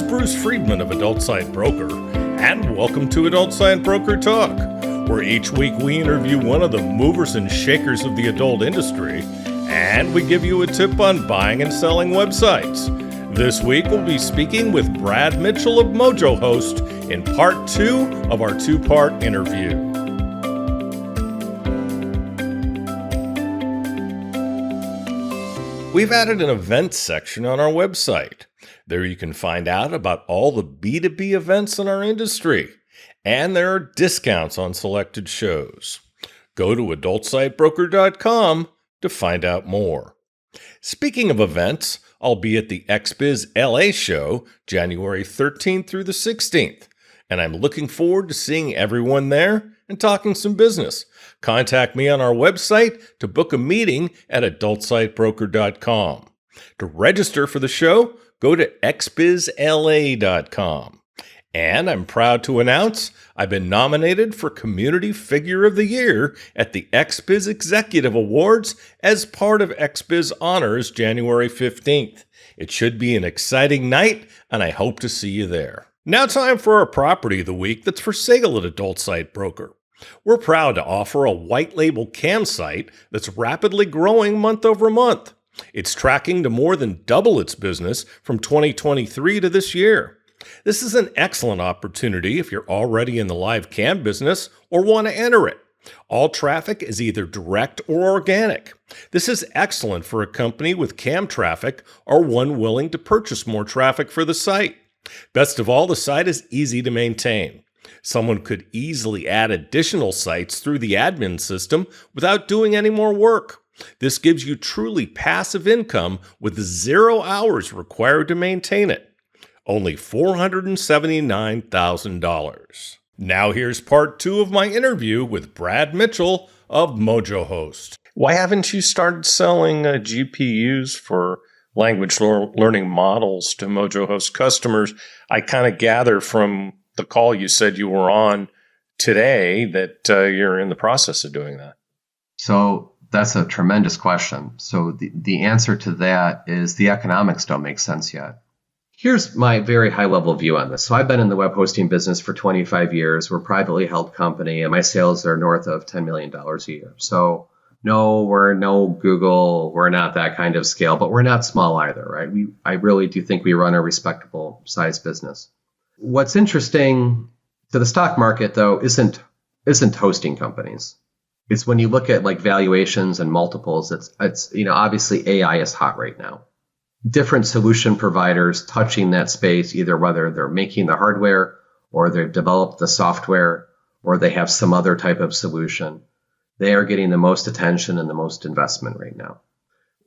Bruce Friedman of Adult Site Broker, and welcome to Adult Site Broker Talk, where each week we interview one of the movers and shakers of the adult industry, and we give you a tip on buying and selling websites. This week we'll be speaking with Brad Mitchell of Mojohost in part 2 of our two-part interview. We've added an events section on our website. There you can find out about all the B2B events in our industry, and there are discounts on selected shows. Go to adultsitebroker.com to find out more. Speaking of events, I'll be at the XBiz LA show January 13th through the 16th, and I'm looking forward to seeing everyone there and talking some business. Contact me on our website to book a meeting at adultsitebroker.com. To register for the show, go to xbizla.com. And I'm proud to announce I've been nominated for Community Figure of the Year at the XBiz Executive Awards as part of XBiz Honors January 15th. It should be an exciting night, and I hope to see you there. Now time for our property of the week that's for sale at Adult Site Broker. We're proud to offer a white label cam site that's rapidly growing month over month. It's tracking to more than double its business from 2023 to this year. This is an excellent opportunity if you're already in the live cam business or want to enter it. All traffic is either direct or organic. This is excellent for a company with cam traffic or one willing to purchase more traffic for the site. Best of all, the site is easy to maintain. Someone could easily add additional sites through the admin system without doing any more work. This gives you truly passive income with 0 hours required to maintain it. Only $479,000. Now here's part 2 of my interview with Brad Mitchell of Mojohost. Why haven't you started selling GPUs for language learning models to Mojohost customers? I kind of gather from the call you said you were on today that you're in the process of doing that. So that's a tremendous question. So the answer to that is the economics don't make sense yet. Here's my very high level view on this. So I've been in the web hosting business for 25 years. We're a privately held company, and my sales are north of $10 million a year. So no, we're no Google. We're not that kind of scale, but we're not small either, right? I really do think we run a respectable size business. What's interesting to the stock market, though, isn't hosting companies. It's when you look at like valuations and multiples. It's obviously AI is hot right now. Different solution providers touching that space, either whether they're making the hardware or they've developed the software or they have some other type of solution. They are getting the most attention and the most investment right now.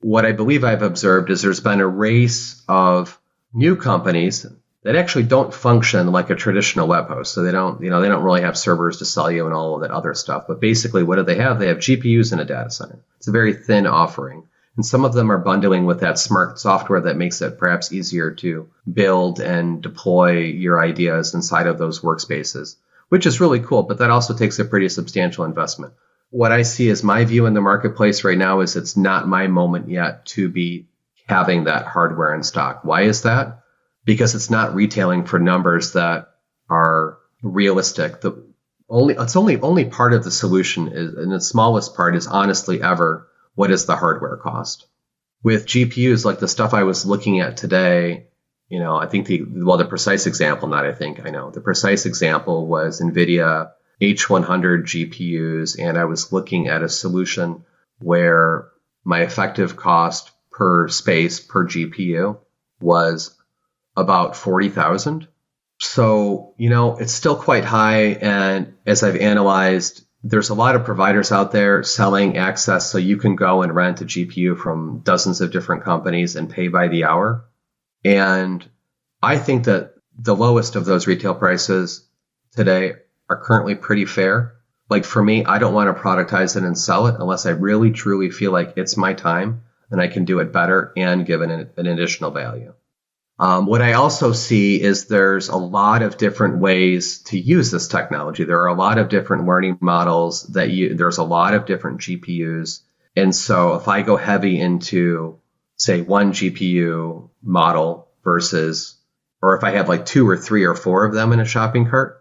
What I believe I've observed is there's been a race of new companies that actually don't function like a traditional web host. So they don't really have servers to sell you and all of that other stuff. But basically, what do they have? They have GPUs and a data center. It's a very thin offering. And some of them are bundling with that smart software that makes it perhaps easier to build and deploy your ideas inside of those workspaces, which is really cool. But that also takes a pretty substantial investment. What I see as my view in the marketplace right now is it's not my moment yet to be having that hardware in stock. Why is that? Because it's not retailing for numbers that are realistic. Only part of the solution is, and the smallest part is honestly ever, what is the hardware cost? With GPUs, like the stuff I was looking at today, I think the precise example was NVIDIA H100 GPUs, and I was looking at a solution where my effective cost per space per GPU was about $40,000. So, it's still quite high. And as I've analyzed, there's a lot of providers out there selling access so you can go and rent a GPU from dozens of different companies and pay by the hour. And I think that the lowest of those retail prices today are currently pretty fair. Like for me, I don't want to productize it and sell it unless I really, truly feel like it's my time and I can do it better and give it an additional value. What I also see is there's a lot of different ways to use this technology. There are a lot of different learning models there's a lot of different GPUs. And so if I go heavy into, say, one GPU model versus or if I have like 2 or 3 or 4 of them in a shopping cart,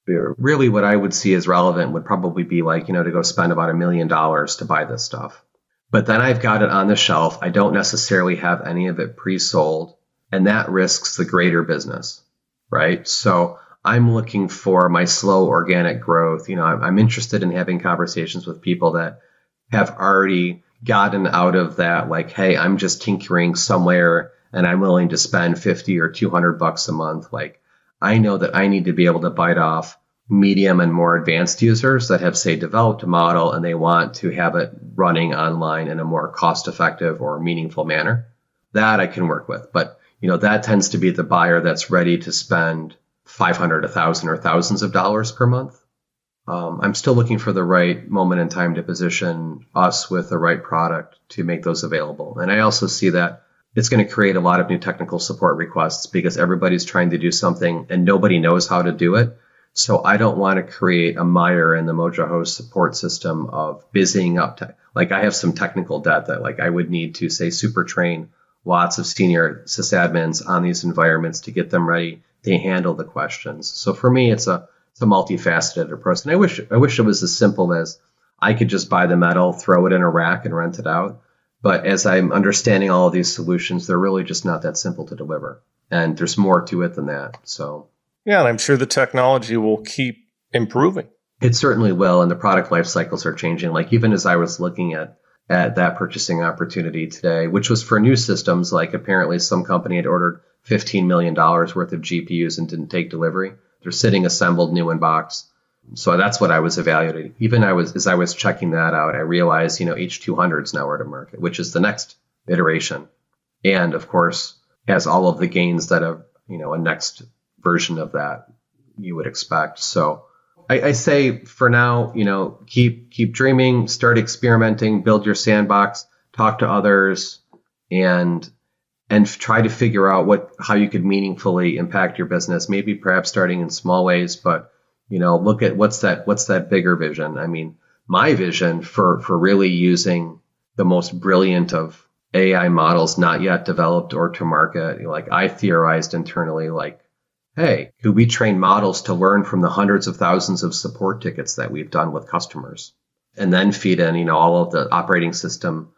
really what I would see as relevant would probably be like, to go spend about $1 million to buy this stuff. But then I've got it on the shelf. I don't necessarily have any of it pre-sold, and that risks the greater business, right? So I'm looking for my slow organic growth. I'm interested in having conversations with people that have already gotten out of that, like, hey, I'm just tinkering somewhere and I'm willing to spend 50 or $200 a month. Like, I know that I need to be able to bite off medium and more advanced users that have, say, developed a model and they want to have it running online in a more cost-effective or meaningful manner. That I can work with. But, that tends to be the buyer that's ready to spend $500, $1,000, or thousands of dollars per month. I'm still looking for the right moment in time to position us with the right product to make those available. And I also see that it's going to create a lot of new technical support requests because everybody's trying to do something and nobody knows how to do it. So I don't want to create a mire in the Mojohost support system of busying up. Like, I have some technical debt that, like, I would need to, say, super train lots of senior sysadmins on these environments to get them ready to handle the questions. So for me, it's a multifaceted approach. And I wish it was as simple as I could just buy the metal, throw it in a rack, and rent it out. But as I'm understanding all of these solutions, they're really just not that simple to deliver. And there's more to it than that. So yeah, and I'm sure the technology will keep improving. It certainly will. And the product life cycles are changing. Like, even as I was looking at that purchasing opportunity today, which was for new systems, like apparently some company had ordered $15 million worth of GPUs and didn't take delivery. They're sitting assembled new in box. So that's what I was evaluating. As I was checking that out, I realized, H200 is now to market, which is the next iteration. And of course, has all of the gains that a next version of that you would expect. So I say for now, keep dreaming, start experimenting, build your sandbox, talk to others, and try to figure out how you could meaningfully impact your business. Maybe perhaps starting in small ways, but look at what's that bigger vision. I mean, my vision for really using the most brilliant of AI models not yet developed or to market, like I theorized internally, like, hey, could we train models to learn from the hundreds of thousands of support tickets that we've done with customers, and then feed in, all of the operating system,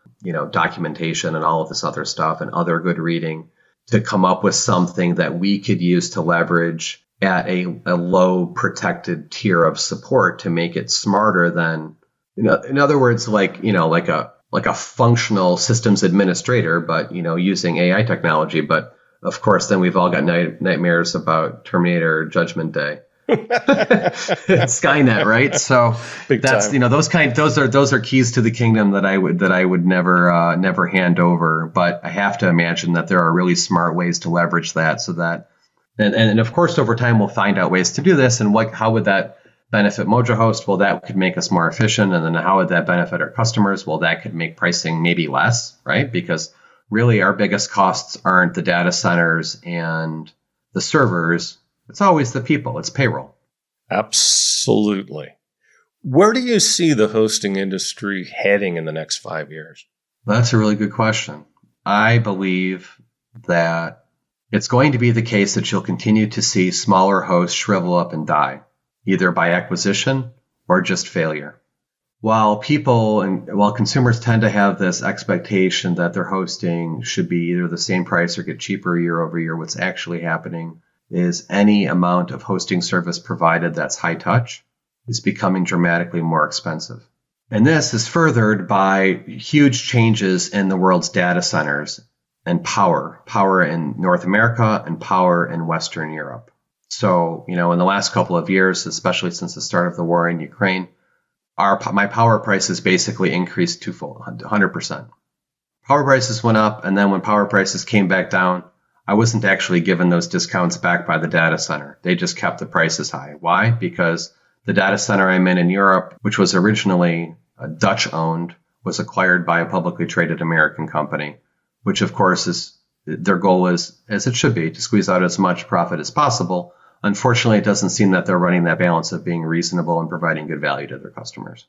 documentation and all of this other stuff and other good reading to come up with something that we could use to leverage at a low protected tier of support to make it smarter than, in other words, like a functional systems administrator, but, using AI technology. But of course, then we've all got nightmares about Terminator Judgment Day. Skynet, right? So Big that's time. Those are keys to the kingdom that I would never hand over. But I have to imagine that there are really smart ways to leverage that, so that and of course over time we'll find out ways to do this. And how would that benefit Mojohost? Well, that could make us more efficient. And then how would that benefit our customers? Well, that could make pricing maybe less, right? Because really our biggest costs aren't the data centers and the servers. It's always the people. It's payroll. Absolutely. Where do you see the hosting industry heading in the next 5 years? That's a really good question. I believe that it's going to be the case that you'll continue to see smaller hosts shrivel up and die, either by acquisition or just failure. While consumers tend to have this expectation that their hosting should be either the same price or get cheaper year over year, what's actually happening is any amount of hosting service provided that's high touch is becoming dramatically more expensive. And this is furthered by huge changes in the world's data centers and power in North America and power in Western Europe. So, in the last couple of years, especially since the start of the war in Ukraine, my power prices basically increased twofold, 100%. Power prices went up, and then when power prices came back down, I wasn't actually given those discounts back by the data center. They just kept the prices high. Why? Because the data center I'm in Europe, which was originally Dutch-owned, was acquired by a publicly traded American company, which of course is their goal is, as it should be, to squeeze out as much profit as possible. Unfortunately, it doesn't seem that they're running that balance of being reasonable and providing good value to their customers.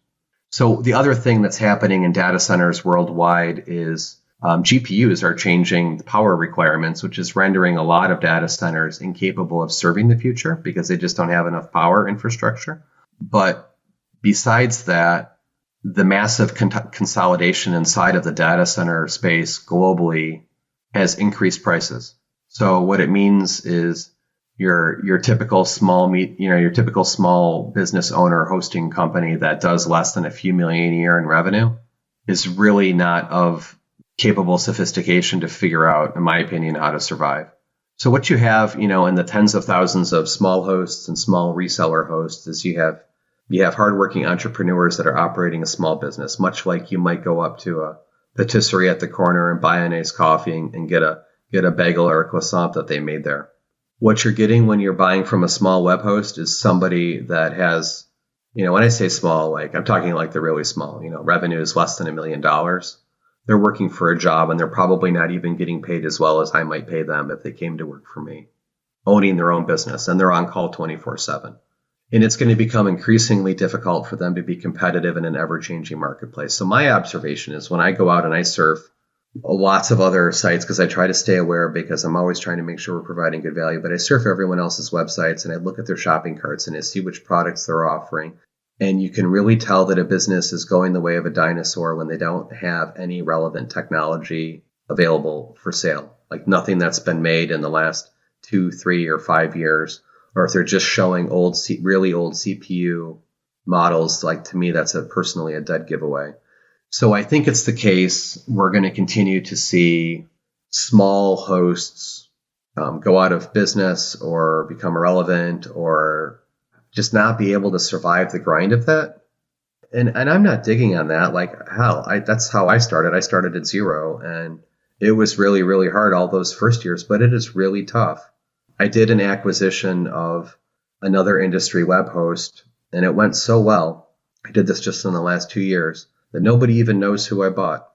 So the other thing that's happening in data centers worldwide is GPUs are changing the power requirements, which is rendering a lot of data centers incapable of serving the future because they just don't have enough power infrastructure. But besides that, the massive consolidation inside of the data center space globally has increased prices. So what it means is your typical small business owner hosting company that does less than a few million a year in revenue is really not of capable sophistication to figure out, in my opinion, how to survive. So what you have, in the tens of thousands of small hosts and small reseller hosts is you have hardworking entrepreneurs that are operating a small business, much like you might go up to a patisserie at the corner and buy a nice coffee and get a bagel or a croissant that they made there. What you're getting when you're buying from a small web host is somebody that has, when I say small, like I'm talking like they're really small, revenue is less than $1 million. They're working for a job and they're probably not even getting paid as well as I might pay them if they came to work for me, owning their own business, and they're on call 24/7. And it's going to become increasingly difficult for them to be competitive in an ever-changing marketplace. So my observation is when I go out and I surf lots of other sites, because I try to stay aware because I'm always trying to make sure we're providing good value, but I surf everyone else's websites and I look at their shopping carts and I see which products they're offering. And you can really tell that a business is going the way of a dinosaur when they don't have any relevant technology available for sale, like nothing that's been made in the last 2, 3, or 5 years. Or if they're just showing really old CPU models, like to me, that's personally a dead giveaway. So I think it's the case we're going to continue to see small hosts go out of business or become irrelevant or just not be able to survive the grind of that. And I'm not digging on that. Like, hell, that's how I started. I started at zero, and it was really, really hard all those first years, but it is really tough. I did an acquisition of another industry web host, and it went so well. I did this just in the last 2 years that nobody even knows who I bought.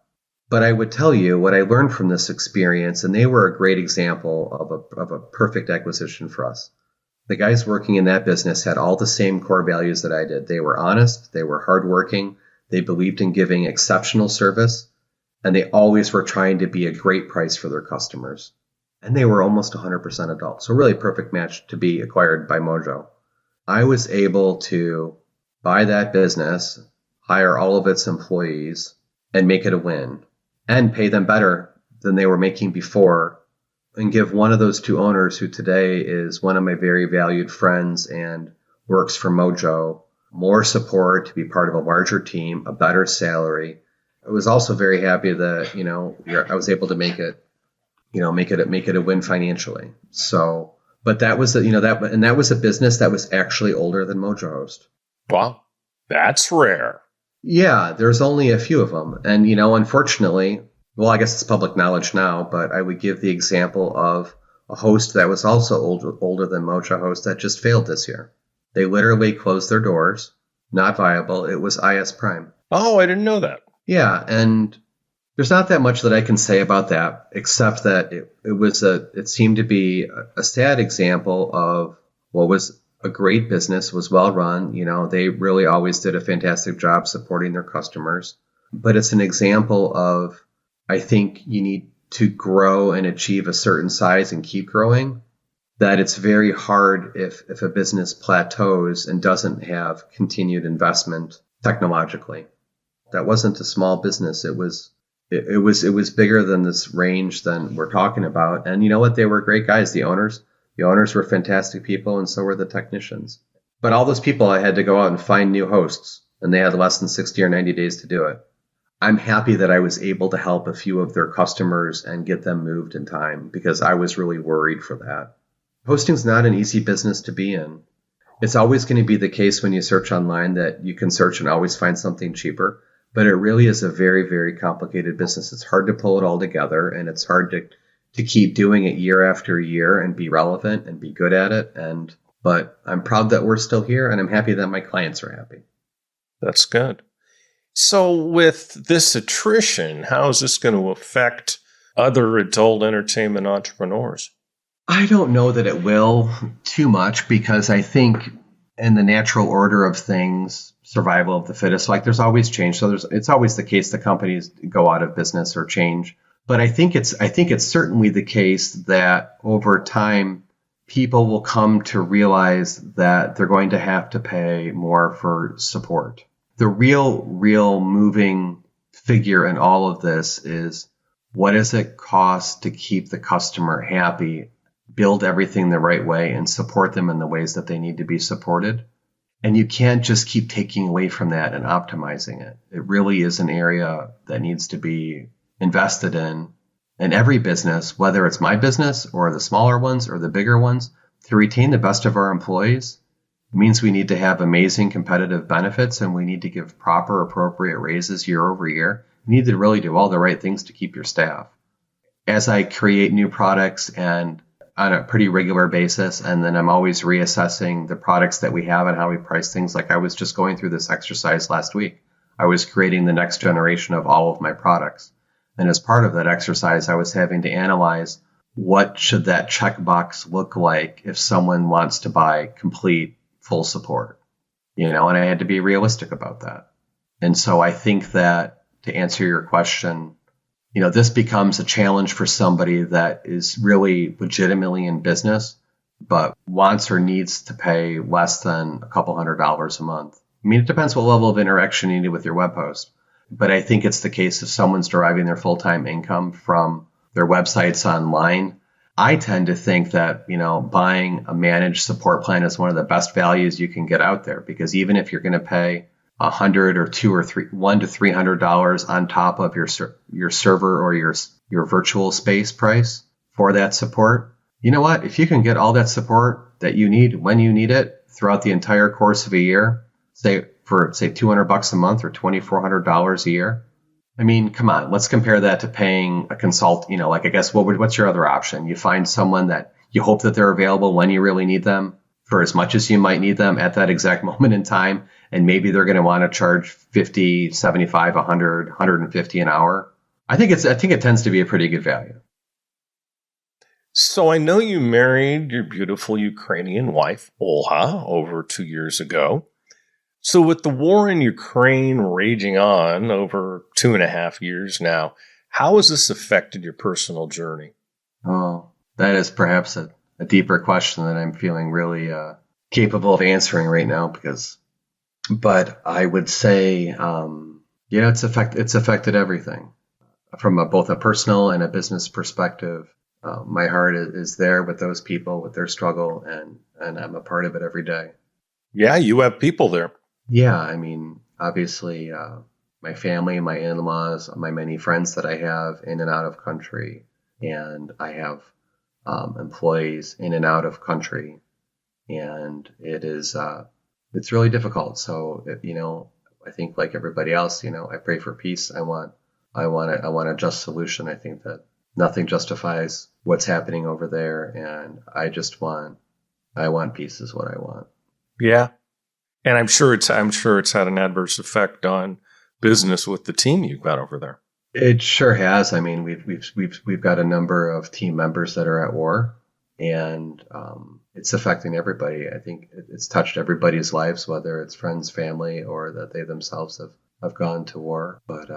But I would tell you what I learned from this experience, and they were a great example of a perfect acquisition for us. The guys working in that business had all the same core values that I did. They were honest, they were hardworking, they believed in giving exceptional service, and they always were trying to be a great price for their customers. And they were almost 100% adult. So really perfect match to be acquired by Mojo. I was able to buy that business, hire all of its employees, and make it a win, and pay them better than they were making before, and give one of those two owners, who today is one of my very valued friends and works for Mojo, more support to be part of a larger team, a better salary. I was also very happy that, I was able to make it a win financially. So, but that was, that was a business that was actually older than Mojohost. Wow, that's rare. Yeah, there's only a few of them. And, unfortunately, well, I guess it's public knowledge now, but I would give the example of a host that was also older than Mojohost that just failed this year. They literally closed their doors, not viable. It was IS Prime. Oh, I didn't know that. Yeah, and there's not that much that I can say about that, except that it seemed to be a sad example of what was a great business, was well run. They really always did a fantastic job supporting their customers. But it's an example of, I think you need to grow and achieve a certain size and keep growing, that it's very hard if a business plateaus and doesn't have continued investment technologically. That wasn't a small business. It was bigger than this range than we're talking about. And you know what? They were great guys. The owners were fantastic people, and so were the technicians. But all those people, I had to go out and find new hosts, and they had less than 60 or 90 days to do it. I'm happy that I was able to help a few of their customers and get them moved in time, because I was really worried for that. Hosting's not an easy business to be in. It's always going to be the case when you search online that you can search and always find something cheaper. But it really is a very, very complicated business. It's hard to pull it all together, and it's hard to keep doing it year after year and be relevant and be good at it. But I'm proud that we're still here, and I'm happy that my clients are happy. That's good. So with this attrition, how is this going to affect other adult entertainment entrepreneurs? I don't know that it will too much, because I think in the natural order of things, survival of the fittest, like there's always change. So it's always the case that companies go out of business or change. But I think it's certainly the case that over time, people will come to realize that they're going to have to pay more for support. The real moving figure in all of this is, what does it cost to keep the customer happy, build everything the right way, and support them in the ways that they need to be supported? And you can't just keep taking away from that and optimizing it. It really is an area that needs to be invested in every business, whether it's my business or the smaller ones or the bigger ones. To retain the best of our employees means we need to have amazing competitive benefits, and we need to give proper, appropriate raises year over year. You need to really do all the right things to keep your staff. As I create new products and on a pretty regular basis, and then I'm always reassessing the products that we have and how we price things. Like I was just going through this exercise last week. I was creating the next generation of all of my products. And as part of that exercise, I was having to analyze, what should that checkbox look like if someone wants to buy complete full support? And I had to be realistic about that. And so I think that, to answer your question, this becomes a challenge for somebody that is really legitimately in business, but wants or needs to pay less than a couple $100s a month. I mean, it depends what level of interaction you need with your web host. But I think it's the case if someone's deriving their full-time income from their websites online. I tend to think that, buying a managed support plan is one of the best values you can get out there, because even if you're going to pay $100 or $200 or $100 to $300 on top of your server or your virtual space price for that support, you know what? If you can get all that support that you need when you need it throughout the entire course of a year, say $200 a month or $2,400 a year. I mean, come on, let's compare that to paying a consult. I guess what's your other option? You find someone that you hope that they're available when you really need them for as much as you might need them at that exact moment in time. And maybe they're going to want to charge $50, $75, $100, $150 an hour. I think it tends to be a pretty good value. So I know you married your beautiful Ukrainian wife, Olha, over 2 years ago. So with the war in Ukraine raging on over 2.5 years now, how has this affected your personal journey? Oh, that is perhaps a deeper question that I'm feeling really capable of answering right now. But I would say, it's affected everything from both a personal and a business perspective. My heart is there with those people, with their struggle, and I'm a part of it every day. Yeah, you have people there. Yeah, I mean, obviously, my family, my in-laws, my many friends that I have in and out of country, and I have employees in and out of country, and it's really difficult. So, I think like everybody else, I pray for peace. I want a just solution. I think that nothing justifies what's happening over there, and I want peace is what I want. Yeah. And I'm sure it's had an adverse effect on business with the team you've got over there. It sure has. I mean, we've got a number of team members that are at war, and it's affecting everybody. I think it's touched everybody's lives, whether it's friends, family, or that they themselves have gone to war. But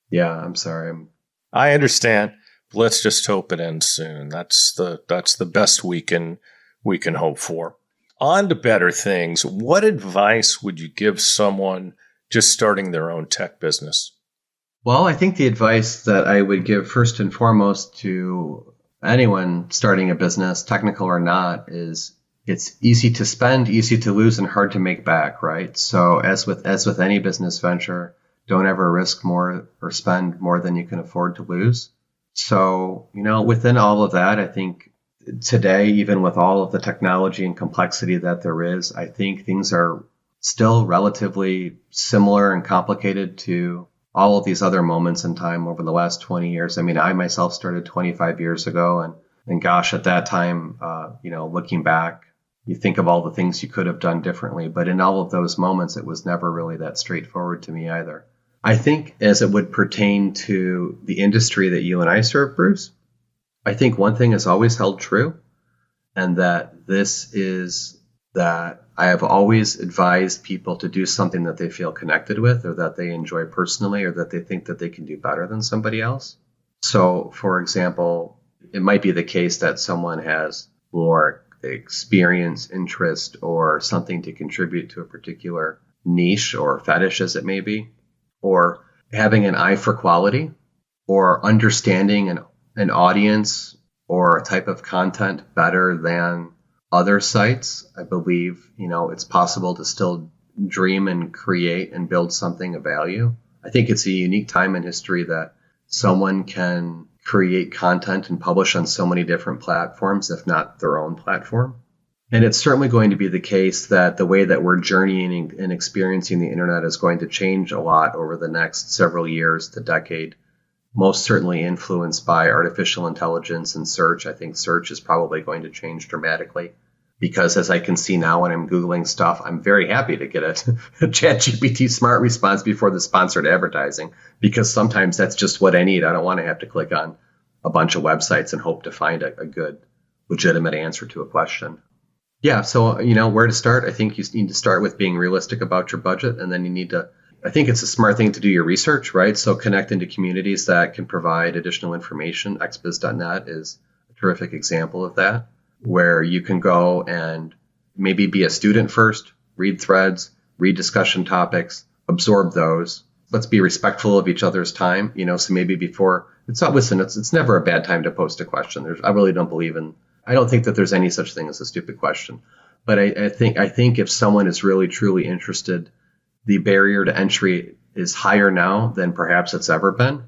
yeah, I'm sorry. I understand. Let's just hope it ends soon. That's the best we can hope for. On to better things. What advice would you give someone just starting their own tech business? Well, I think the advice that I would give first and foremost to anyone starting a business, technical or not, is it's easy to spend, easy to lose, and hard to make back, right? So as with any business venture, don't ever risk more or spend more than you can afford to lose. So, within all of that, I think today, even with all of the technology and complexity that there is, I think things are still relatively similar and complicated to all of these other moments in time over the last 20 years. I mean, I myself started 25 years ago, and gosh, at that time, looking back, you think of all the things you could have done differently. But in all of those moments, it was never really that straightforward to me either. I think as it would pertain to the industry that you and I serve, Bruce, I think one thing has always held true, and that this is that I have always advised people to do something that they feel connected with, or that they enjoy personally, or that they think that they can do better than somebody else. So, for example, it might be the case that someone has more experience, interest, or something to contribute to a particular niche or fetish, as it may be, or having an eye for quality, or understanding an audience or a type of content better than other sites. I believe, it's possible to still dream and create and build something of value. I think it's a unique time in history that someone can create content and publish on so many different platforms, if not their own platform. And it's certainly going to be the case that the way that we're journeying and experiencing the internet is going to change a lot over the next several years to decade, most certainly influenced by artificial intelligence and search. I think search is probably going to change dramatically because, as I can see now when I'm Googling stuff, I'm very happy to get a ChatGPT smart response before the sponsored advertising, because sometimes that's just what I need. I don't want to have to click on a bunch of websites and hope to find a good, legitimate answer to a question. Yeah, so, where to start? I think you need to start with being realistic about your budget, and then you need to, I think it's a smart thing to do your research, right? So connect into communities that can provide additional information. xbiz.net is a terrific example of that, where you can go and maybe be a student first, read threads, read discussion topics, absorb those. Let's be respectful of each other's time, so maybe before, it's never a bad time to post a question. I really don't believe in, I don't think that there's any such thing as a stupid question. But I think if someone is really, truly interested, the barrier to entry is higher now than perhaps it's ever been.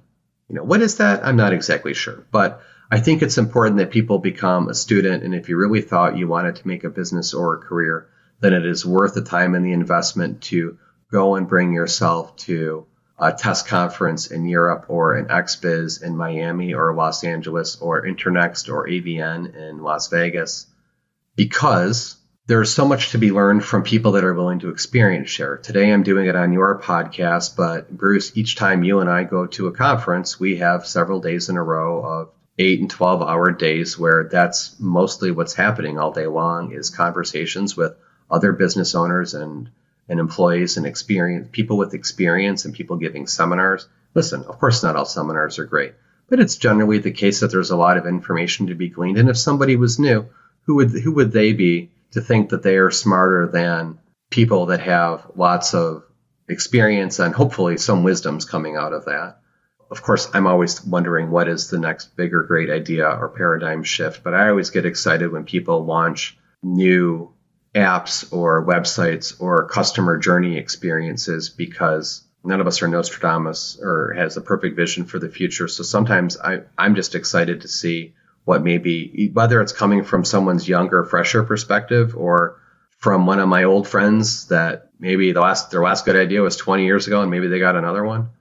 What is that? I'm not exactly sure. But I think it's important that people become a student. And if you really thought you wanted to make a business or a career, then it is worth the time and the investment to go and bring yourself to a test conference in Europe or an XBiz in Miami or Los Angeles or Internext or AVN in Las Vegas, because there's so much to be learned from people that are willing to experience share. Today, I'm doing it on your podcast, but Bruce, each time you and I go to a conference, we have several days in a row of 8 and 12-hour days where that's mostly what's happening all day long, is conversations with other business owners and employees and people with experience and people giving seminars. Listen, of course, not all seminars are great, but it's generally the case that there's a lot of information to be gleaned. And if somebody was new, who would they be to think that they are smarter than people that have lots of experience and hopefully some wisdom's coming out of that? Of course, I'm always wondering what is the next big or great idea or paradigm shift, but I always get excited when people launch new apps or websites or customer journey experiences, because none of us are Nostradamus or has a perfect vision for the future. So sometimes I'm just excited to see what may be, whether it's coming from someone's younger, fresher perspective or from one of my old friends that maybe their last good idea was 20 years ago and maybe they got another one.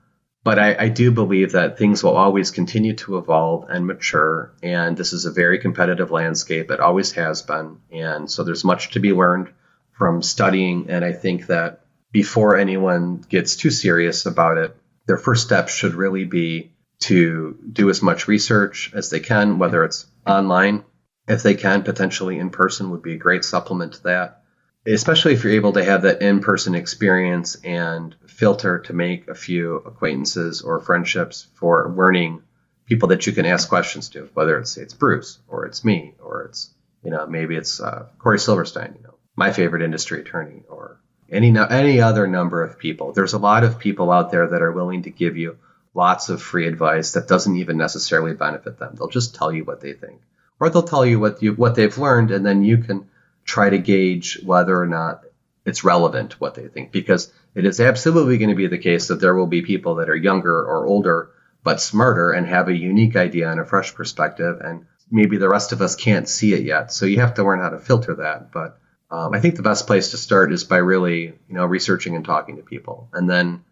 But I do believe that things will always continue to evolve and mature. And this is a very competitive landscape. It always has been. And so there's much to be learned from studying. And I think that before anyone gets too serious about it, their first step should really be to do as much research as they can, whether it's online, if they can, potentially in person would be a great supplement to that. Especially if you're able to have that in-person experience and filter to make a few acquaintances or friendships for learning people that you can ask questions to, whether it's Bruce or it's me or it's, maybe it's Corey Silverstein, my favorite industry attorney, or any other number of people. There's a lot of people out there that are willing to give you lots of free advice that doesn't even necessarily benefit them. They'll just tell you what they think, or they'll tell you what they've learned, and then you can try to gauge whether or not it's relevant what they think, because it is absolutely going to be the case that there will be people that are younger or older but smarter and have a unique idea and a fresh perspective, and maybe the rest of us can't see it yet. So you have to learn how to filter that. But I think the best place to start is by really, researching and talking to people, and then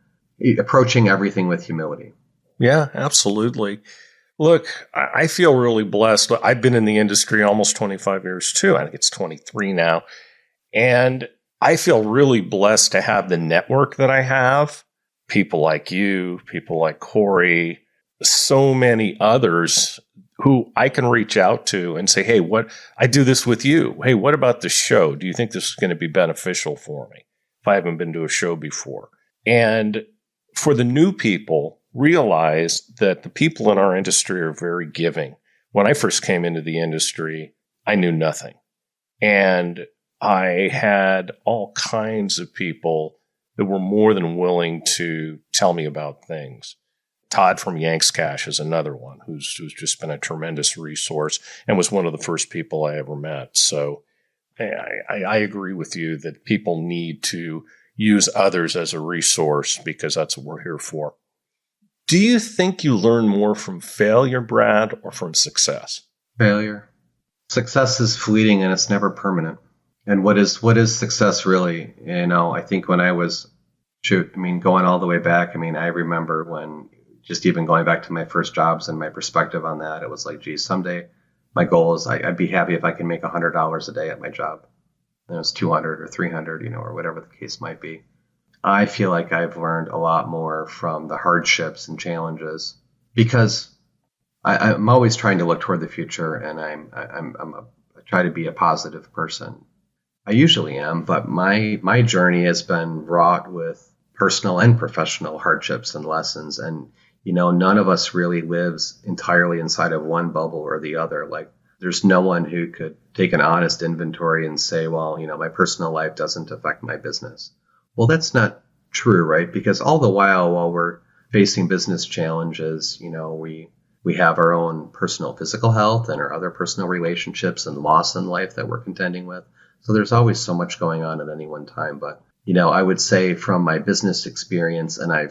approaching everything with humility. Yeah, absolutely. Look, I feel really blessed. I've been in the industry almost 25 years too. I think it's 23 now. And I feel really blessed to have the network that I have. People like you, people like Corey, so many others who I can reach out to and say, hey, I do this with you. Hey, what about the show? Do you think this is going to be beneficial for me if I haven't been to a show before? And for the new people, realize that the people in our industry are very giving. When I first came into the industry, I knew nothing. And I had all kinds of people that were more than willing to tell me about things. Todd from Yanks Cash is another one who's just been a tremendous resource and was one of the first people I ever met. So I agree with you that people need to use others as a resource because that's what we're here for. Do you think you learn more from failure, Brad, or from success? Failure. Success is fleeting and it's never permanent. And what is success really? I think when I was, going all the way back, I remember when, just even going back to my first jobs and my perspective on that, it was like, geez, someday my goal is I'd be happy if I can make $100 a day at my job. And it's 200 or 300, or whatever the case might be. I feel like I've learned a lot more from the hardships and challenges because I'm always trying to look toward the future, and I try to be a positive person. I usually am, but my journey has been wrought with personal and professional hardships and lessons. And, none of us really lives entirely inside of one bubble or the other. Like, there's no one who could take an honest inventory and say, well, my personal life doesn't affect my business. Well, that's not true, right? Because all the while we're facing business challenges, we have our own personal physical health and our other personal relationships and loss in life that we're contending with. So there's always so much going on at any one time. But, I would say from my business experience, and I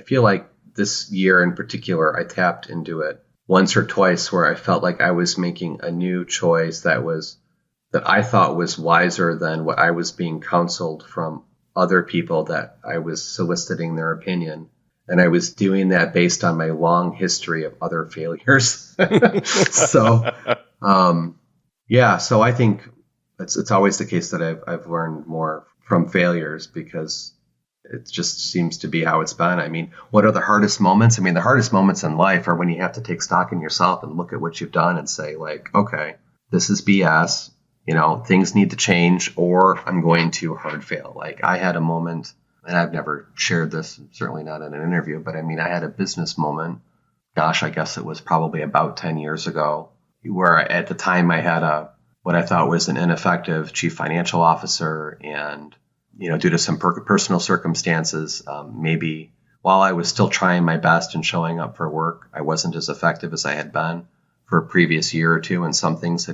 feel like this year in particular, I tapped into it once or twice where I felt like I was making a new choice that I thought was wiser than what I was being counseled from other people that I was soliciting their opinion. And I was doing that based on my long history of other failures. So I think it's always the case that I've learned more from failures because it just seems to be how it's been. What are the hardest moments? The hardest moments in life are when you have to take stock in yourself and look at what you've done and say, like, okay, this is BS. Things need to change or I'm going to hard fail. Like, I had a moment, and I've never shared this, certainly not in an interview, but I had a business moment. Gosh, I guess it was probably about 10 years ago, where at the time I had what I thought was an ineffective chief financial officer. And, due to some personal circumstances, maybe while I was still trying my best and showing up for work, I wasn't as effective as I had been for a previous year or two. And some things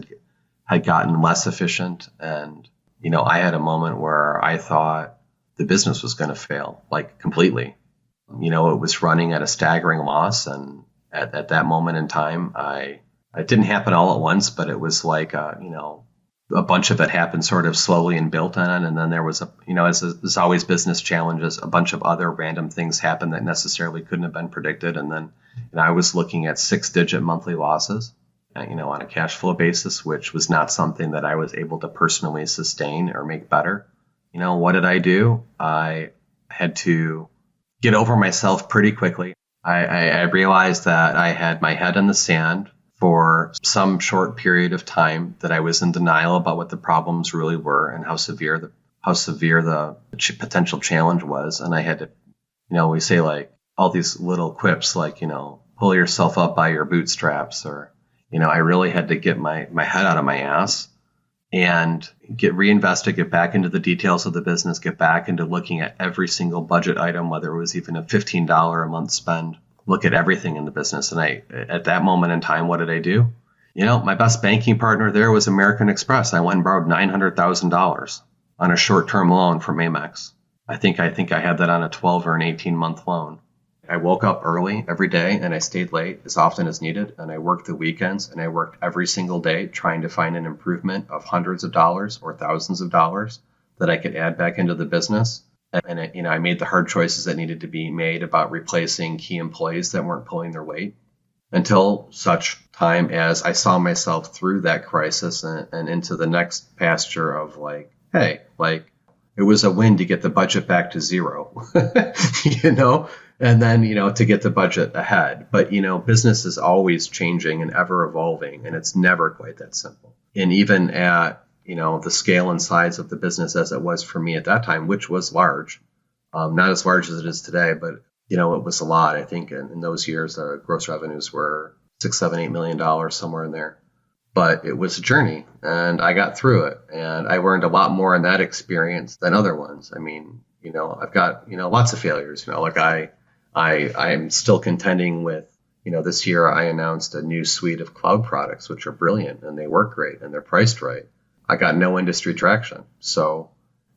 had gotten less efficient. And, I had a moment where I thought the business was going to fail, like completely. It was running at a staggering loss. And at that moment in time, it didn't happen all at once, but it was like, a bunch of it happened sort of slowly and built on. And then there was as there's always business challenges, a bunch of other random things happened that necessarily couldn't have been predicted. And then I was looking at 6-digit monthly losses, on a cash flow basis, which was not something that I was able to personally sustain or make better. What did I do? I had to get over myself pretty quickly. I realized that I had my head in the sand for some short period of time, that I was in denial about what the problems really were and how severe the potential challenge was. And I had to, we say like all these little quips like, pull yourself up by your bootstraps, or, I really had to get my head out of my ass and get back into the details of the business, get back into looking at every single budget item, whether it was even a $15 a month spend, look at everything in the business. And at that moment in time, what did I do? My best banking partner there was American Express. I went and borrowed $900,000 on a short-term loan from Amex. I think I had that on a 12 or an 18-month loan. I woke up early every day and I stayed late as often as needed. And I worked the weekends and I worked every single day trying to find an improvement of hundreds of dollars or thousands of dollars that I could add back into the business. And I made the hard choices that needed to be made about replacing key employees that weren't pulling their weight until such time as I saw myself through that crisis and into the next pasture of like, hey, like it was a win to get the budget back to zero, and then, to get the budget ahead. But, business is always changing and ever evolving, and it's never quite that simple. And even at the scale and size of the business as it was for me at that time, which was large, not as large as it is today, but it was a lot. I think in those years, gross revenues were $6, $7, $8 million, somewhere in there. But it was a journey, and I got through it, and I learned a lot more in that experience than other ones. I mean, I've got lots of failures. Like I'm still contending with, this year I announced a new suite of cloud products, which are brilliant and they work great and they're priced right. I got no industry traction. So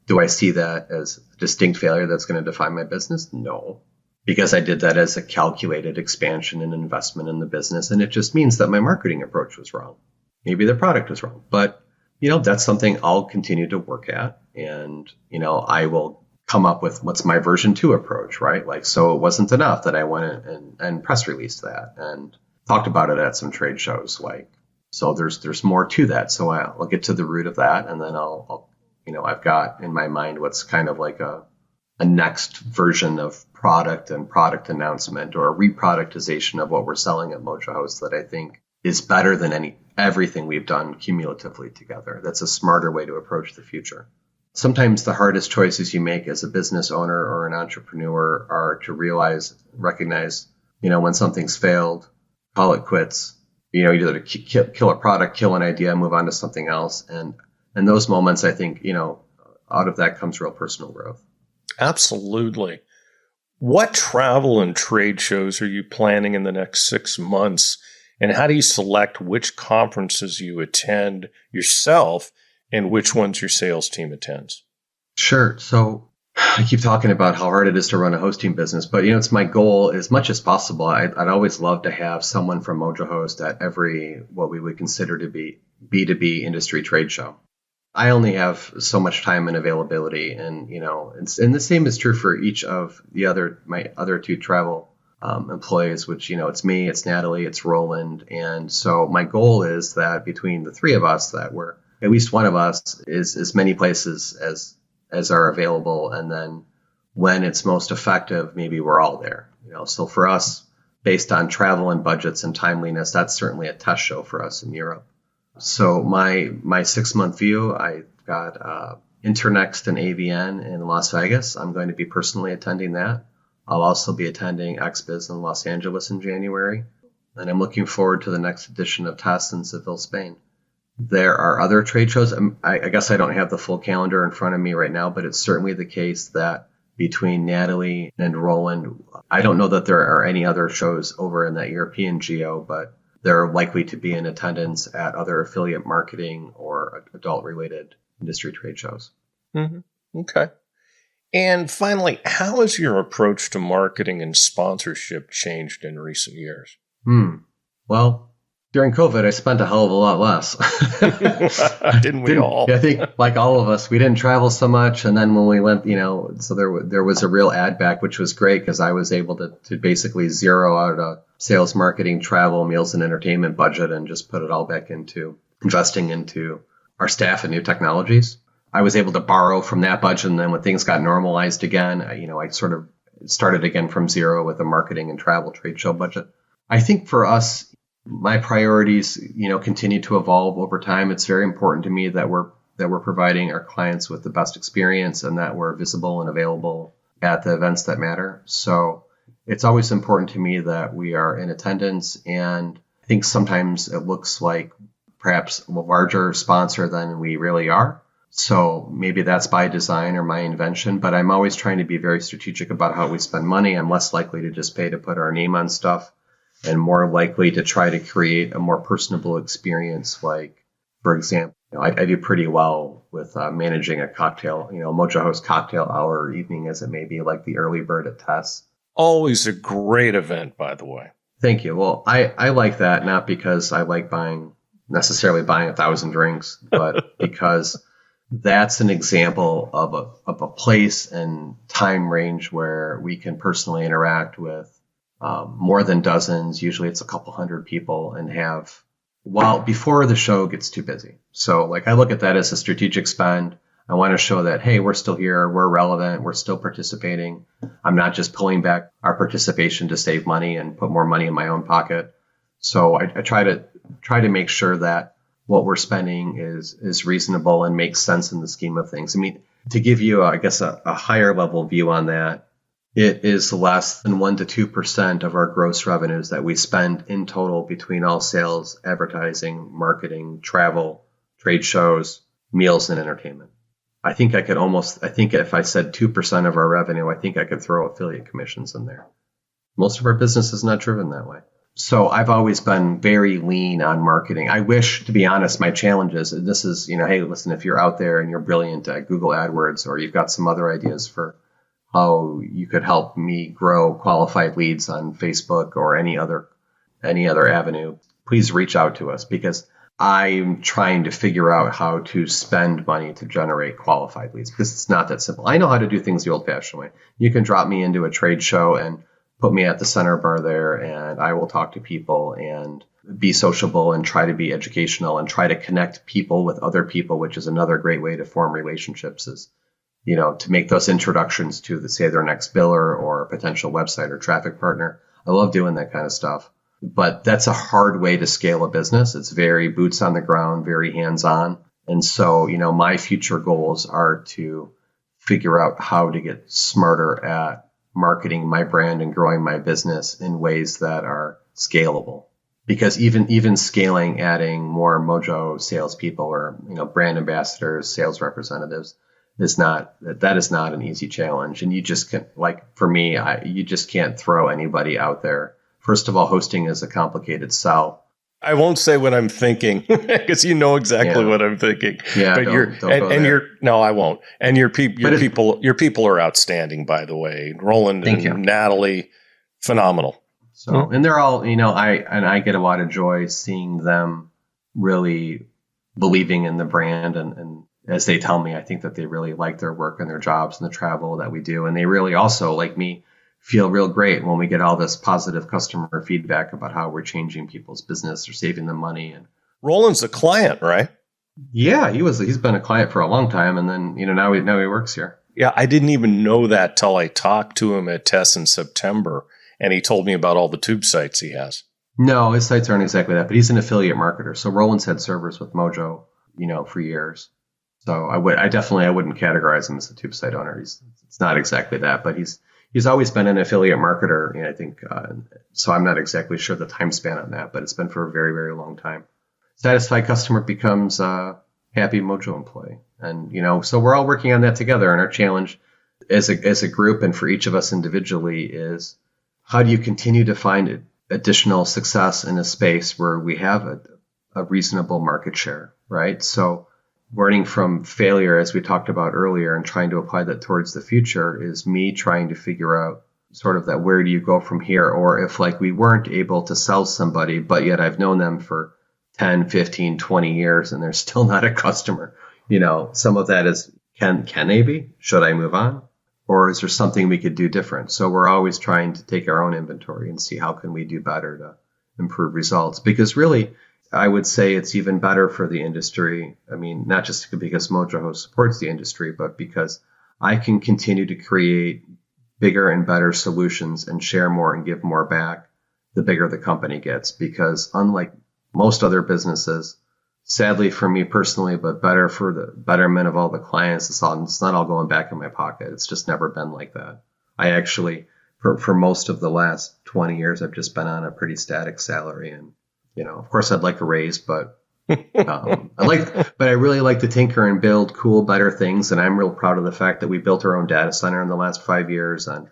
do I see that as a distinct failure that's going to define my business? No, because I did that as a calculated expansion and investment in the business. And it just means that my marketing approach was wrong. Maybe the product was wrong, but that's something I'll continue to work at. And, I will come up with what's my version 2 approach, right? Like, so it wasn't enough that I went and press released that and talked about it at some trade shows. Like, so there's more to that. So I'll get to the root of that. And then I've got in my mind what's kind of like a next version of product and product announcement, or a reproductization of what we're selling at Mojohost that I think is better than everything we've done cumulatively together. That's a smarter way to approach the future. Sometimes the hardest choices you make as a business owner or an entrepreneur are to recognize, when something's failed, call it quits, either to kill a product, kill an idea, move on to something else. And in those moments, I think, out of that comes real personal growth. Absolutely. What travel and trade shows are you planning in the next 6 months? And how do you select which conferences you attend yourself and which ones your sales team attends? Sure. So I keep talking about how hard it is to run a hosting business, but it's my goal as much as possible. I'd always love to have someone from Mojohost at every what we would consider to be B2B industry trade show. I only have so much time and availability, and and the same is true for each of my other 2 travel employees, which, it's me, it's Natalie, it's Roland. And so my goal is that between the 3 of us, that we're at least one of us is as many places as are available. And then when it's most effective, maybe we're all there. So for us, based on travel and budgets and timeliness, that's certainly a test show for us in Europe. So my 6-month view, I've got Internext and AVN in Las Vegas. I'm going to be personally attending that. I'll also be attending XBiz in Los Angeles in January, and I'm looking forward to the next edition of TESS in Seville, Spain. There are other trade shows. I guess I don't have the full calendar in front of me right now, but it's certainly the case that between Natalie and Roland, I don't know that there are any other shows over in that European geo, but they're likely to be in attendance at other affiliate marketing or adult-related industry trade shows. Mm-hmm. Okay. And finally, how has your approach to marketing and sponsorship changed in recent years? Well, during COVID, I spent a hell of a lot less. Didn't we all? I think, like all of us, we didn't travel so much. And then when we went, so there was a real ad back, which was great because I was able to basically zero out a sales, marketing, travel, meals, and entertainment budget and just put it all back into investing into our staff and new technologies. I was able to borrow from that budget, and then when things got normalized again, I sort of started again from zero with a marketing and travel trade show budget. I think for us, my priorities, continue to evolve over time. It's very important to me that we're providing our clients with the best experience and that we're visible and available at the events that matter. So it's always important to me that we are in attendance, and I think sometimes it looks like perhaps a larger sponsor than we really are. So maybe that's by design or my invention, but I'm always trying to be very strategic about how we spend money. I'm less likely to just pay to put our name on stuff and more likely to try to create a more personable experience. Like, for example, I do pretty well with managing a cocktail, Mojohost cocktail hour or evening as it may be, like the early bird at TESS. Always a great event, by the way. Thank you. Well, I like that, not because I like necessarily buying 1,000 drinks, but because that's an example of a place and time range where we can personally interact with more than dozens. Usually it's a couple hundred people, and before the show gets too busy. So like I look at that as a strategic spend. I want to show that, hey, we're still here, we're relevant, we're still participating. I'm not just pulling back our participation to save money and put more money in my own pocket. So I try to make sure that what we're spending is reasonable and makes sense in the scheme of things. I mean, to give you, I guess, a higher level view on that, It is less than 1 to 2% of our gross revenues that we spend in total between all sales, advertising, marketing, travel, trade shows, meals, and entertainment. I think if I said 2% of our revenue, I think I could throw affiliate commissions in there. Most of our business is not driven that way. So I've always been very lean on marketing. I wish, to be honest, my challenge is, this is, hey, listen, if you're out there and you're brilliant at Google AdWords, or you've got some other ideas for how you could help me grow qualified leads on Facebook or any other avenue, please reach out to us, because I'm trying to figure out how to spend money to generate qualified leads, because it's not that simple. I know how to do things the old-fashioned way. You can drop me into a trade show and put me at the center bar there, and I will talk to people and be sociable and try to be educational and try to connect people with other people, which is another great way to form relationships, is to make those introductions to, say, their next biller or a potential website or traffic partner. I love doing that kind of stuff. But that's a hard way to scale a business. It's very boots on the ground, very hands-on. And so, my future goals are to figure out how to get smarter at marketing my brand and growing my business in ways that are scalable. Because even scaling, adding more Mojo salespeople or, brand ambassadors, sales representatives, that is not an easy challenge. And you just can't, for me, you just can't throw anybody out there. First of all, hosting is a complicated sell. I won't say what I'm thinking, because exactly what I'm thinking. Yeah, but no, I won't. And your people are outstanding, by the way. Roland and Natalie, phenomenal. So, and they're all, I get a lot of joy seeing them really believing in the brand, and as they tell me, I think that they really like their work and their jobs and the travel that we do, and they really also, like me, feel real great when we get all this positive customer feedback about how we're changing people's business or saving them money. And Roland's a client, right? Yeah, he's been a client for a long time, and then now he works here. Yeah, I didn't even know that till I talked to him at TESS in September, and he told me about all the tube sites he has. No, his sites aren't exactly that, but he's an affiliate marketer. So Roland's had servers with Mojo, for years. So I wouldn't categorize him as a tube site owner. It's not exactly that, but he's always been an affiliate marketer, I think. So I'm not exactly sure the time span on that, but it's been for a very, very long time. Satisfied customer becomes a happy Mojo employee. And, so we're all working on that together. And our challenge as a group and for each of us individually is, how do you continue to find additional success in a space where we have a reasonable market share, right? So learning from failure, as we talked about earlier, and trying to apply that towards the future is me trying to figure out sort of that, where do you go from here? Or if we weren't able to sell somebody, but yet I've known them for 10, 15, 20 years and they're still not a customer, some of that is, can they be? Should I move on? Or is there something we could do different? So we're always trying to take our own inventory and see how can we do better to improve results. Because really, I would say it's even better for the industry. I mean, not just because Mojohost supports the industry, but because I can continue to create bigger and better solutions and share more and give more back the bigger the company gets. Because unlike most other businesses, sadly for me personally, but better for the betterment of all the clients, it's not all going back in my pocket. It's just never been like that. I actually, for most of the last 20 years, I've just been on a pretty static salary. And of course, I'd like a raise, but I really like to tinker and build cool, better things. And I'm real proud of the fact that we built our own data center in the last 5 years and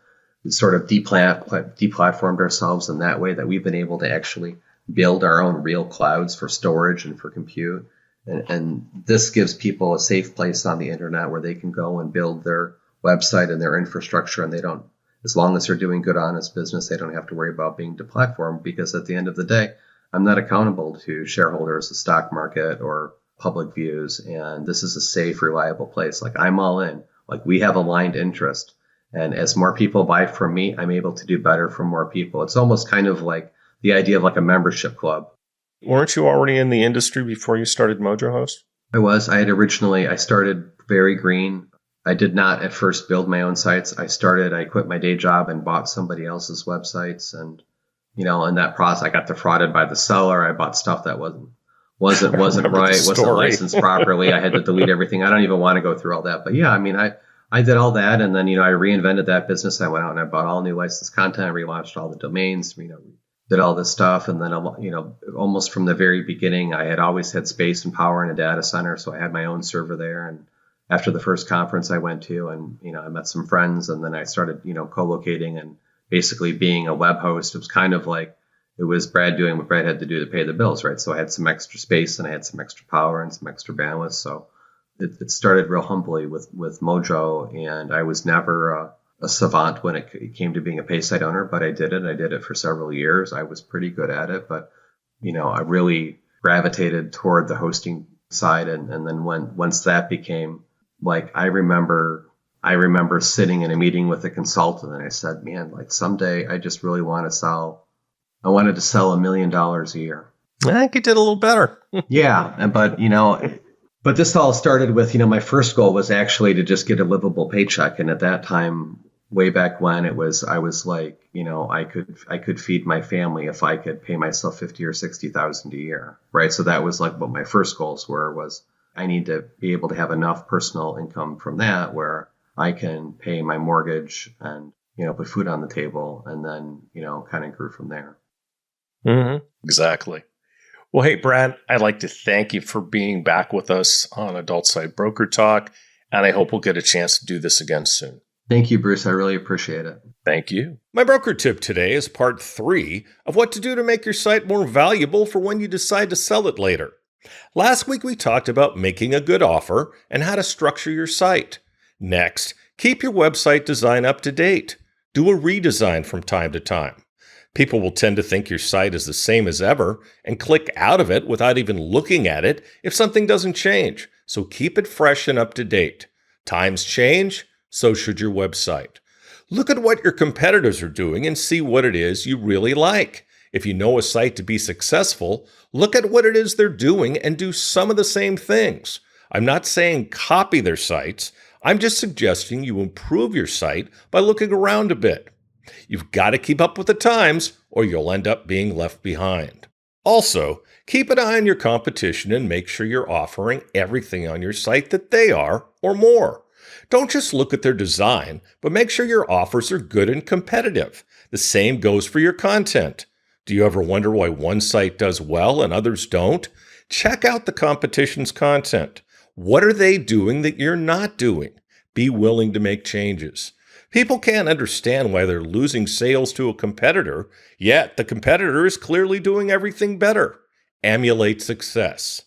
sort of deplatformed ourselves in that way, that we've been able to actually build our own real clouds for storage and for compute. And this gives people a safe place on the internet where they can go and build their website and their infrastructure, and as long as they're doing good, honest business, they don't have to worry about being deplatformed, because at the end of the day, I'm not accountable to shareholders, the stock market, or public views. And this is a safe, reliable place. I'm all in. We have aligned interest. And as more people buy from me, I'm able to do better for more people. It's almost kind of like the idea of a membership club. Weren't you already in the industry before you started Mojohost? I was. I started very green. I did not at first build my own sites. I quit my day job and bought somebody else's websites. And in that process, I got defrauded by the seller. I bought stuff that wasn't right, wasn't licensed properly. I had to delete everything. I don't even want to go through all that. But yeah, I I did all that, and then I reinvented that business. I went out and I bought all new licensed content, I relaunched all the domains, did all this stuff, and then almost from the very beginning, I had always had space and power in a data center, so I had my own server there. And after the first conference I went to, and I met some friends, and then I started co-locating and basically being a web host. It was kind of like it was Brad doing what Brad had to do to pay the bills, right? So I had some extra space and I had some extra power and some extra bandwidth. So it started real humbly with Mojo, and I was never a savant when it came to being a pay site owner, but I did it. I did it for several years. I was pretty good at it, but I really gravitated toward the hosting side, and then once that became like, I remember sitting in a meeting with a consultant, and I said, man, like someday I just really want to sell. I wanted to sell $1 million a year. I think you did a little better. Yeah, but this all started with, my first goal was actually to just get a livable paycheck. And at that time, way back when, I was like, I could feed my family if I could pay myself $50,000 or $60,000 a year, right? So that was like what my first goals was I need to be able to have enough personal income from that where I can pay my mortgage and, put food on the table, and then, kind of grew from there. Mm-hmm. Exactly. Well, hey, Brad, I'd like to thank you for being back with us on Adult Side Broker Talk, and I hope we'll get a chance to do this again soon. Thank you, Bruce. I really appreciate it. Thank you. My broker tip today is part 3 of what to do to make your site more valuable for when you decide to sell it later. Last week, we talked about making a good offer and how to structure your site. Next, keep your website design up to date. Do a redesign from time to time. People will tend to think your site is the same as ever and click out of it without even looking at it if something doesn't change. So keep it fresh and up to date. Times change, so should your website. Look at what your competitors are doing and see what it is you really like. If you know a site to be successful, look at what it is they're doing and do some of the same things. I'm not saying copy their sites. I'm just suggesting you improve your site by looking around a bit. You've got to keep up with the times or you'll end up being left behind. Also, keep an eye on your competition and make sure you're offering everything on your site that they are or more. Don't just look at their design, but make sure your offers are good and competitive. The same goes for your content. Do you ever wonder why one site does well and others don't? Check out the competition's content. What are they doing that you're not doing? Be willing to make changes. People can't understand why they're losing sales to a competitor, yet the competitor is clearly doing everything better. Emulate success.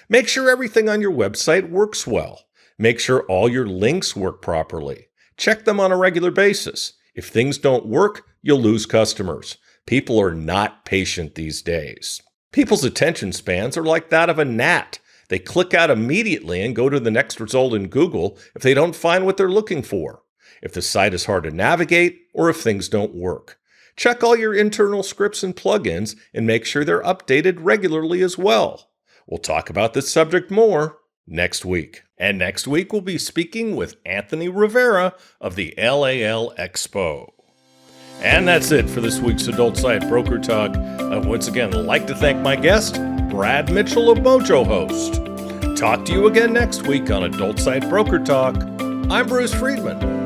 Make sure everything on your website works well. Make sure all your links work properly. Check them on a regular basis. If things don't work, you'll lose customers. People are not patient these days. People's attention spans are like that of a gnat. They click out immediately and go to the next result in Google if they don't find what they're looking for, if the site is hard to navigate, or if things don't work. Check all your internal scripts and plugins and make sure they're updated regularly as well. We'll talk about this subject more next week. And next week, we'll be speaking with Anthony Rivera of the LAL Expo. And that's it for this week's Adult Side Broker Talk. I'd once again like to thank my guest, Brad Mitchell of Mojohost. Talk to you again next week on Adult Side Broker Talk. I'm Bruce Friedman.